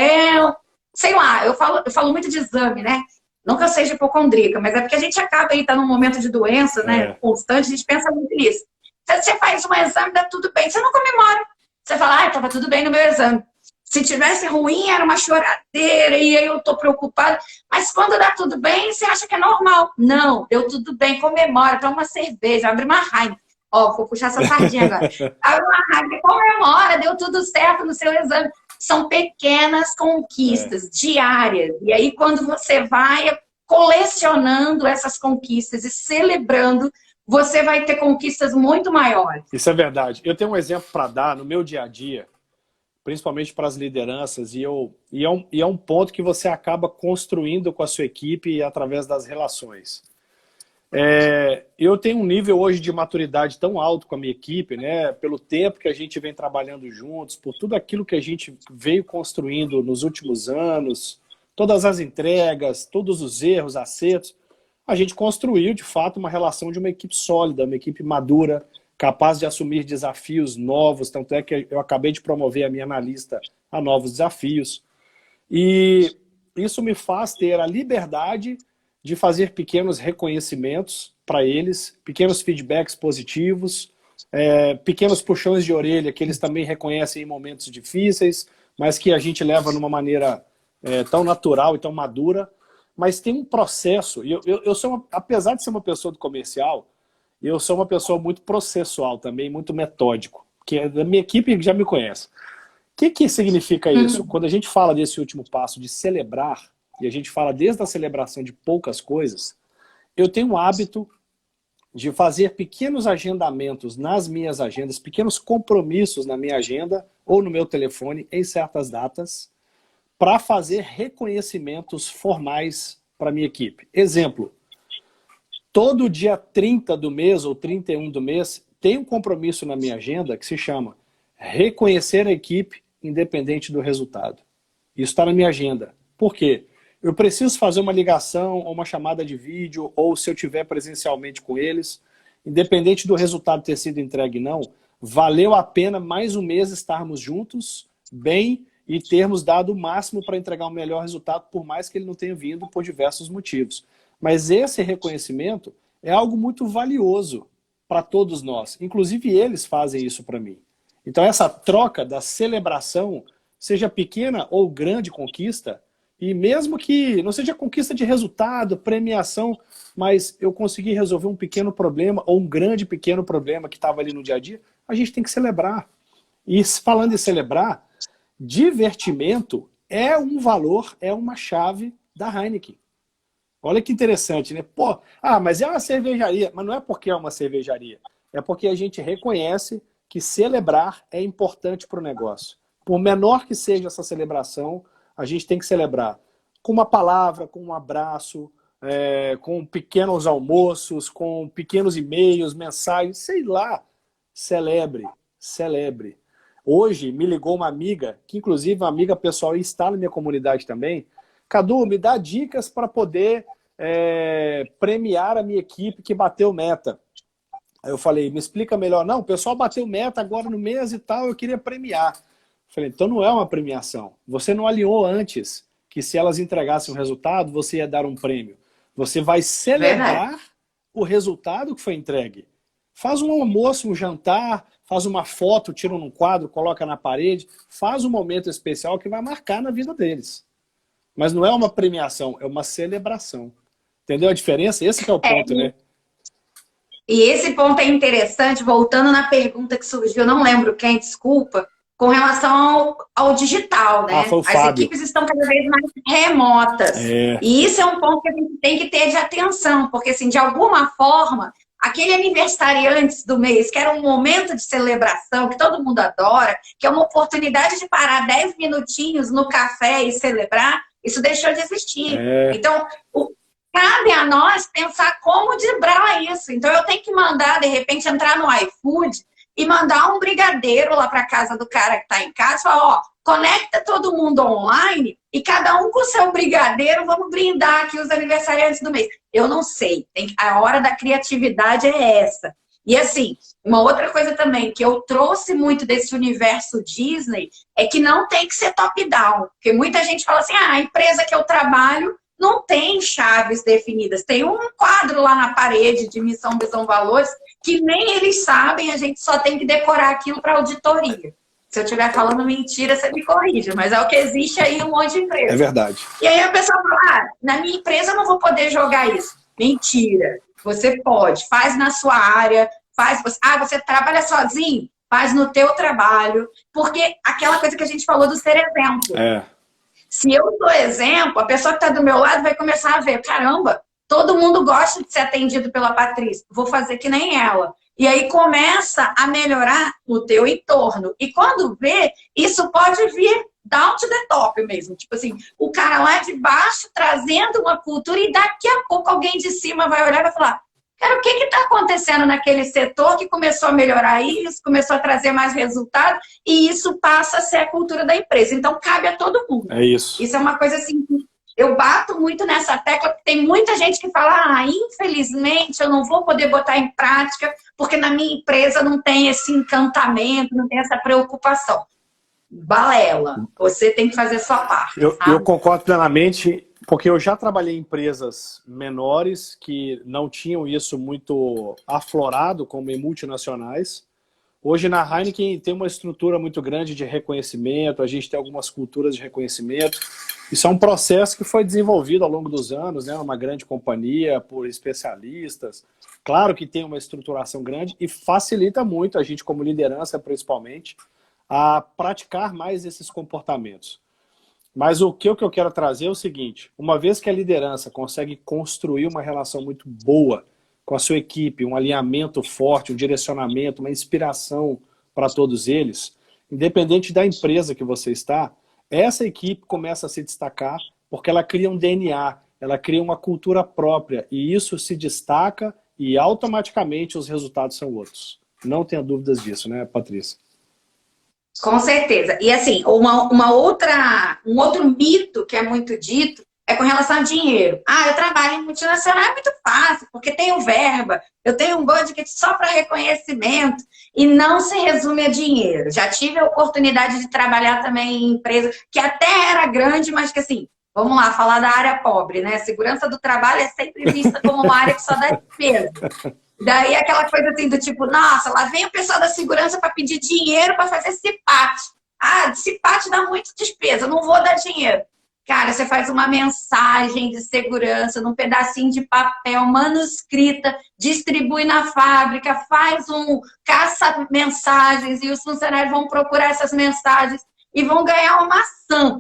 sei lá, eu falo muito de exame, né? Não que eu seja hipocondríaca, mas é porque a gente acaba aí, tá num momento de doença, né, constante, a gente pensa muito nisso. Você faz um exame, dá tudo bem, você não comemora. Você fala, tava tudo bem no meu exame. Se tivesse ruim, era uma choradeira, e aí eu tô preocupada. Mas quando dá tudo bem, você acha que é normal. Não, deu tudo bem, comemora, toma uma cerveja, abre uma Heineken. Ó, vou puxar essa sardinha agora. Comemora, deu tudo certo no seu exame. São pequenas conquistas diárias. E aí, quando você vai colecionando essas conquistas e celebrando, você vai ter conquistas muito maiores. Isso é verdade. Eu tenho um exemplo para dar no meu dia a dia, principalmente para as lideranças, e é um ponto que você acaba construindo com a sua equipe através das relações. Eu tenho um nível hoje de maturidade tão alto com a minha equipe, né, pelo tempo que a gente vem trabalhando juntos, por tudo aquilo que a gente veio construindo nos últimos anos, todas as entregas, todos os erros, acertos, a gente construiu, de fato, uma relação de uma equipe sólida, uma equipe madura, capaz de assumir desafios novos, tanto é que eu acabei de promover a minha analista a novos desafios. E isso me faz ter a liberdade de fazer pequenos reconhecimentos para eles, pequenos feedbacks positivos, pequenos puxões de orelha que eles também reconhecem em momentos difíceis, mas que a gente leva numa maneira tão natural e tão madura. Mas tem um processo, e eu sou, apesar de ser uma pessoa do comercial, eu sou uma pessoa muito processual também, muito metódico, que a minha equipe já me conhece. O que significa isso? Quando a gente fala desse último passo de celebrar, e a gente fala desde a celebração de poucas coisas, eu tenho o hábito de fazer pequenos agendamentos nas minhas agendas, pequenos compromissos na minha agenda ou no meu telefone em certas datas, para fazer reconhecimentos formais para a minha equipe. Exemplo, todo dia 30 do mês ou 31 do mês, tem um compromisso na minha agenda que se chama reconhecer a equipe independente do resultado. Isso está na minha agenda. Por quê? Eu preciso fazer uma ligação ou uma chamada de vídeo, ou se eu estiver presencialmente com eles, independente do resultado ter sido entregue ou não, valeu a pena mais um mês estarmos juntos, bem, e termos dado o máximo para entregar um melhor resultado, por mais que ele não tenha vindo por diversos motivos. Mas esse reconhecimento é algo muito valioso para todos nós. Inclusive eles fazem isso para mim. Então essa troca da celebração, seja pequena ou grande conquista, e mesmo que não seja conquista de resultado, premiação, mas eu consegui resolver um pequeno problema ou um grande pequeno problema que estava ali no dia a dia, a gente tem que celebrar. E falando em celebrar, divertimento é um valor, é uma chave da Heineken. Olha que interessante, né? Pô, mas é uma cervejaria. Mas não é porque é uma cervejaria. É porque a gente reconhece que celebrar é importante para o negócio. Por menor que seja essa celebração, a gente tem que celebrar com uma palavra, com um abraço, com pequenos almoços, com pequenos e-mails, mensagens, sei lá. Celebre, celebre. Hoje me ligou uma amiga, que inclusive uma amiga pessoal está na minha comunidade também. Cadu, me dá dicas para poder premiar a minha equipe que bateu meta. Aí eu falei, me explica melhor. Não, o pessoal bateu meta agora no mês e tal, eu queria premiar. Falei, então não é uma premiação. Você não alinhou antes que se elas entregassem um resultado, você ia dar um prêmio. Você vai celebrar o resultado que foi entregue. Faz um almoço, um jantar, faz uma foto, tira num quadro, coloca na parede, faz um momento especial que vai marcar na vida deles. Mas não é uma premiação, é uma celebração. Entendeu a diferença? Esse que é o ponto, né? E esse ponto é interessante, voltando na pergunta que surgiu, não lembro quem, desculpa, com relação ao digital, né? Foi o As Fábio. equipes estão cada vez mais remotas. E isso é um ponto que a gente tem que ter de atenção, porque, assim, de alguma forma, aquele aniversariante do mês, que era um momento de celebração, que todo mundo adora, que é uma oportunidade de parar 10 minutinhos no café e celebrar, isso deixou de existir. Então, cabe a nós pensar como driblar isso. Então, eu tenho que mandar, de repente, entrar no iFood e mandar um brigadeiro lá para casa do cara que está em casa e falar, ó, conecta todo mundo online e cada um com o seu brigadeiro, vamos brindar aqui os aniversariantes do mês. Eu não sei, a hora da criatividade é essa. E assim, uma outra coisa também que eu trouxe muito desse universo Disney é que não tem que ser top-down. Porque muita gente fala assim, a empresa que eu trabalho não tem chaves definidas. Tem um quadro lá na parede de missão, visão, valores, que nem eles sabem, a gente só tem que decorar aquilo para auditoria. Se eu estiver falando mentira, você me corrija, mas é o que existe aí em um monte de empresa. É verdade. E aí a pessoa fala, na minha empresa eu não vou poder jogar isso. Mentira. Você pode, faz na sua área, faz. Você trabalha sozinho? Faz no teu trabalho. Porque aquela coisa que a gente falou do ser exemplo. Se eu sou exemplo, a pessoa que está do meu lado vai começar a ver, caramba, todo mundo gosta de ser atendido pela Patrícia, vou fazer que nem ela. E aí começa a melhorar o teu entorno. E quando vê, isso pode vir down to the top mesmo. Tipo assim, o cara lá de baixo trazendo uma cultura e daqui a pouco alguém de cima vai olhar e vai falar, cara, o que está acontecendo naquele setor que começou a melhorar isso, começou a trazer mais resultado e isso passa a ser a cultura da empresa. Então, cabe a todo mundo. É isso. Isso é uma coisa assim, eu bato muito nessa tecla, porque tem muita gente que fala, infelizmente eu não vou poder botar em prática porque na minha empresa não tem esse encantamento, não tem essa preocupação. Balela, você tem que fazer a sua parte. Eu concordo plenamente, porque eu já trabalhei em empresas menores que não tinham isso muito aflorado, como em multinacionais. Hoje na Heineken tem uma estrutura muito grande de reconhecimento, a gente tem algumas culturas de reconhecimento. Isso é um processo que foi desenvolvido ao longo dos anos, né? Uma grande companhia, por especialistas. Claro que tem uma estruturação grande e facilita muito a gente, como liderança principalmente, a praticar mais esses comportamentos. Mas o que eu quero trazer é o seguinte, uma vez que a liderança consegue construir uma relação muito boa com a sua equipe, um alinhamento forte, um direcionamento, uma inspiração para todos eles, independente da empresa que você está, essa equipe começa a se destacar porque ela cria um DNA, ela cria uma cultura própria e isso se destaca e automaticamente os resultados são outros. Não tenha dúvidas disso, né, Patrícia? Com certeza. E assim, um outro mito que é muito dito é com relação a dinheiro. Eu trabalho em multinacional, é muito fácil, porque tenho verba, eu tenho um budget só para reconhecimento, e não se resume a dinheiro. Já tive a oportunidade de trabalhar também em empresa que até era grande, mas que assim, vamos lá, falar da área pobre, né? Segurança do trabalho é sempre vista como uma área que só dá despesa. Daí aquela coisa assim do tipo, nossa, lá vem o pessoal da segurança para pedir dinheiro para fazer CIPAT. CIPAT dá muita despesa, não vou dar dinheiro. Cara, você faz uma mensagem de segurança num pedacinho de papel manuscrita, distribui na fábrica, faz um caça-mensagens e os funcionários vão procurar essas mensagens e vão ganhar uma maçã.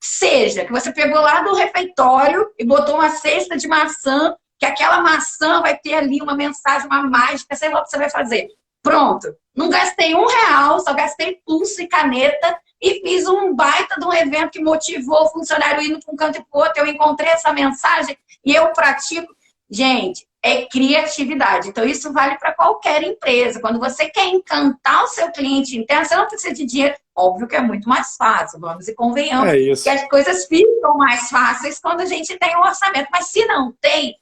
Seja que você pegou lá do refeitório e botou uma cesta de maçã, que aquela maçã vai ter ali uma mensagem, uma mágica, sei lá o que você vai fazer. Pronto. Não gastei R$1, só gastei pulso e caneta e fiz um baita de um evento que motivou o funcionário indo para um canto e para o outro. Eu encontrei essa mensagem e eu pratico. Gente, é criatividade. Então, isso vale para qualquer empresa. Quando você quer encantar o seu cliente interno, você não precisa de dinheiro. Óbvio que é muito mais fácil, vamos e convenhamos. Que as coisas ficam mais fáceis quando a gente tem um orçamento. Mas se não tem,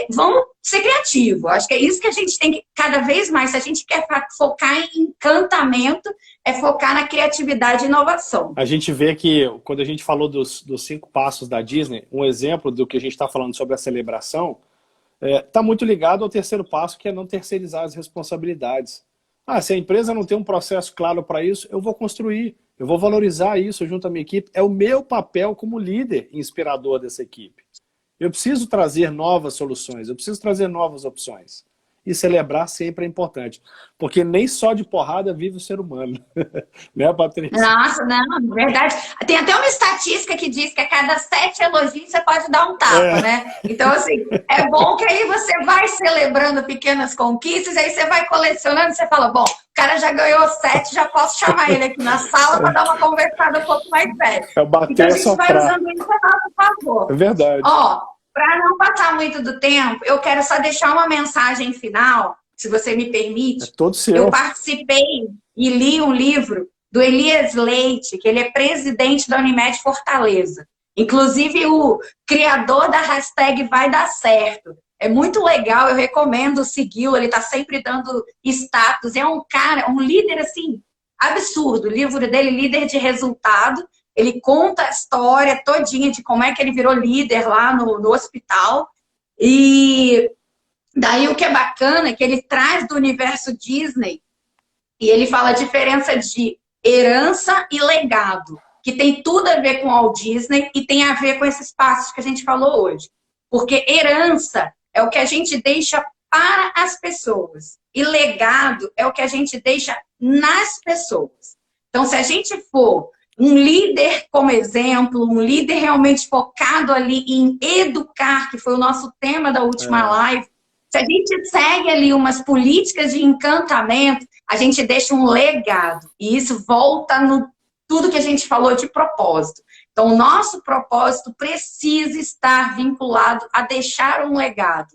vamos ser criativos. Acho que é isso que a gente tem que, cada vez mais, se a gente quer focar em encantamento, é focar na criatividade e inovação. A gente vê que, quando a gente falou dos 5 passos da Disney, um exemplo do que a gente está falando sobre a celebração, está muito ligado ao terceiro passo, que é não terceirizar as responsabilidades. Se a empresa não tem um processo claro para isso, eu vou construir, eu vou valorizar isso junto à minha equipe. É o meu papel como líder inspirador dessa equipe. Eu preciso trazer novas soluções, eu preciso trazer novas opções. E celebrar sempre é importante. Porque nem só de porrada vive o ser humano. Né, Patrícia? Nossa, não, verdade. Tem até uma estatística que diz que a cada 7 elogios você pode dar um tapa, né? Então, assim, é bom que aí você vai celebrando pequenas conquistas, aí você vai colecionando e você fala, bom, o cara já ganhou 7, já posso chamar ele aqui na sala para dar uma conversada um pouco mais séria. Então, a gente vai usando isso a nosso favor. É verdade. Para não passar muito do tempo, eu quero só deixar uma mensagem final, se você me permite. É todo seu. Eu participei e li um livro do Elias Leite, que ele é presidente da Unimed Fortaleza. Inclusive o criador da hashtag Vai Dar Certo. É muito legal, eu recomendo segui-lo, ele está sempre dando status. É um cara, um líder assim, absurdo. O livro dele, Líder de Resultado. Ele conta a história todinha de como é que ele virou líder lá no hospital. E daí o que é bacana é que ele traz do universo Disney e ele fala a diferença de herança e legado, que tem tudo a ver com o Walt Disney e tem a ver com esses passos que a gente falou hoje. Porque herança é o que a gente deixa para as pessoas. E legado é o que a gente deixa nas pessoas. Então, se a gente for um líder como exemplo, um líder realmente focado ali em educar, que foi o nosso tema da última live, se a gente segue ali umas políticas de encantamento, a gente deixa um legado. E isso volta no tudo que a gente falou de propósito. Então, o nosso propósito precisa estar vinculado a deixar um legado.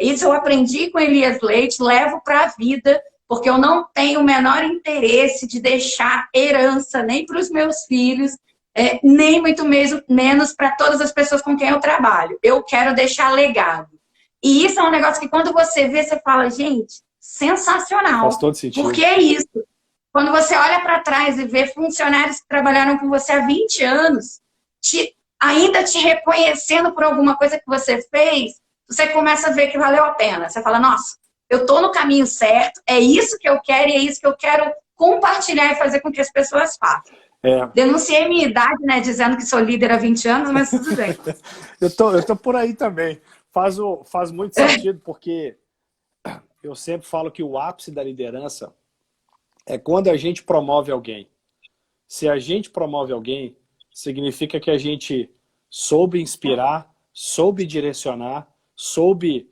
Isso eu aprendi com Elias Leite, levo para a vida, porque eu não tenho o menor interesse de deixar herança nem para os meus filhos, nem muito menos para todas as pessoas com quem eu trabalho. Eu quero deixar legado. E isso é um negócio que quando você vê, você fala, gente, sensacional. Faz todo sentido. Porque é isso. Quando você olha para trás e vê funcionários que trabalharam com você há 20 anos, ainda te reconhecendo por alguma coisa que você fez, você começa a ver que valeu a pena. Você fala, nossa, eu estou no caminho certo, é isso que eu quero e é isso que eu quero compartilhar e fazer com que as pessoas façam. Denunciei minha idade, né, dizendo que sou líder há 20 anos, mas tudo bem. eu tô por aí também. Faz muito sentido, porque eu sempre falo que o ápice da liderança é quando a gente promove alguém. Se a gente promove alguém, significa que a gente soube inspirar, soube direcionar, soube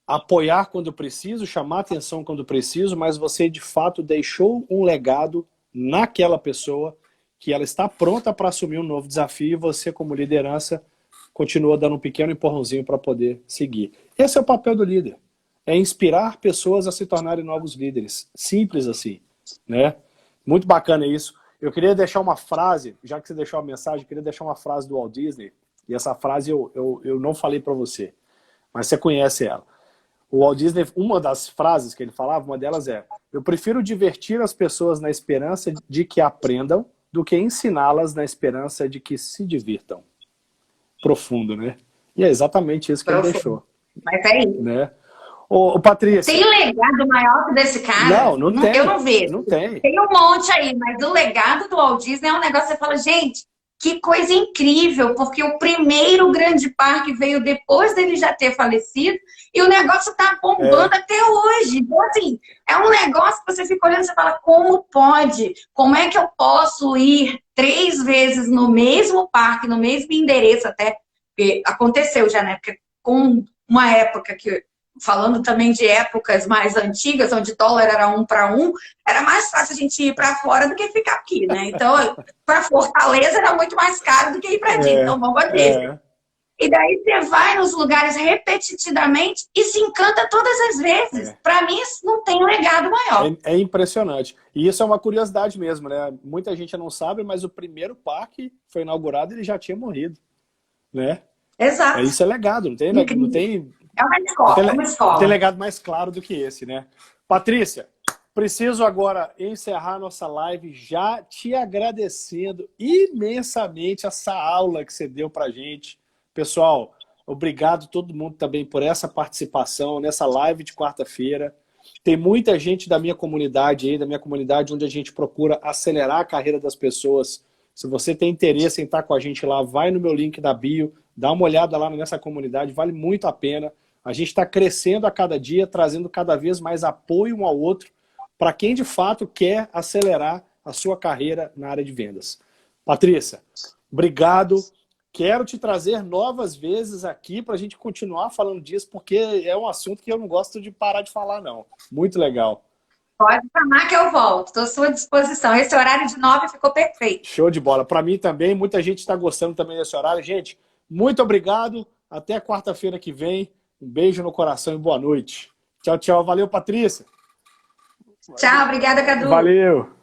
apoiar quando preciso, chamar atenção quando preciso, mas você de fato deixou um legado naquela pessoa que ela está pronta para assumir um novo desafio e você, como liderança, continua dando um pequeno empurrãozinho para poder seguir. Esse é o papel do líder. É inspirar pessoas a se tornarem novos líderes. Simples assim, né? Muito bacana isso. Eu queria deixar uma frase, já que você deixou a mensagem, eu queria deixar uma frase do Walt Disney, e essa frase eu não falei para você, mas você conhece ela. O Walt Disney, uma das frases que ele falava, uma delas é: eu prefiro divertir as pessoas na esperança de que aprendam do que ensiná-las na esperança de que se divirtam. Profundo, né? E é exatamente isso que ele deixou. Mas é isso. Né? Ô, Patrícia. Tem legado maior que desse cara? Não tem. Eu não vejo. Não tem. Tem um monte aí, mas o legado do Walt Disney é um negócio que você fala, gente, que coisa incrível, porque o primeiro grande parque veio depois dele já ter falecido e o negócio tá bombando até hoje. Então, assim, é um negócio que você fica olhando e você fala, como pode? Como é que eu posso ir 3 vezes no mesmo parque, no mesmo endereço até? Porque aconteceu já, né? Porque com uma época que... Falando também de épocas mais antigas, onde dólar era 1 para 1, era mais fácil a gente ir para fora do que ficar aqui, né? Então, para Fortaleza era muito mais caro do que ir para Disney. Então, vamos a Disney. E daí você vai nos lugares repetidamente e se encanta todas as vezes. Para mim, isso não tem legado maior. É impressionante. E isso é uma curiosidade mesmo, né? Muita gente não sabe, mas o primeiro parque foi inaugurado e ele já tinha morrido, né? Exato. Isso é legado, não tem... É uma escola, Não tem legado mais claro do que esse, né? Patrícia, preciso agora encerrar nossa live já te agradecendo imensamente essa aula que você deu pra gente. Pessoal, obrigado todo mundo também por essa participação nessa live de quarta-feira. Tem muita gente da minha comunidade aí, da minha comunidade onde a gente procura acelerar a carreira das pessoas. Se você tem interesse em estar com a gente lá, vai no meu link da bio, dá uma olhada lá nessa comunidade, vale muito a pena. A gente está crescendo a cada dia, trazendo cada vez mais apoio um ao outro para quem de fato quer acelerar a sua carreira na área de vendas. Patrícia, obrigado. Quero te trazer novas vezes aqui para a gente continuar falando disso, porque é um assunto que eu não gosto de parar de falar, não. Muito legal. Pode chamar que eu volto, estou à sua disposição. Esse horário de 9 ficou perfeito. Show de bola. Para mim também, muita gente está gostando também desse horário. Gente, muito obrigado. Até quarta-feira que vem. Um beijo no coração e boa noite. Tchau, tchau. Valeu, Patrícia. Tchau, obrigada, Cadu. Valeu.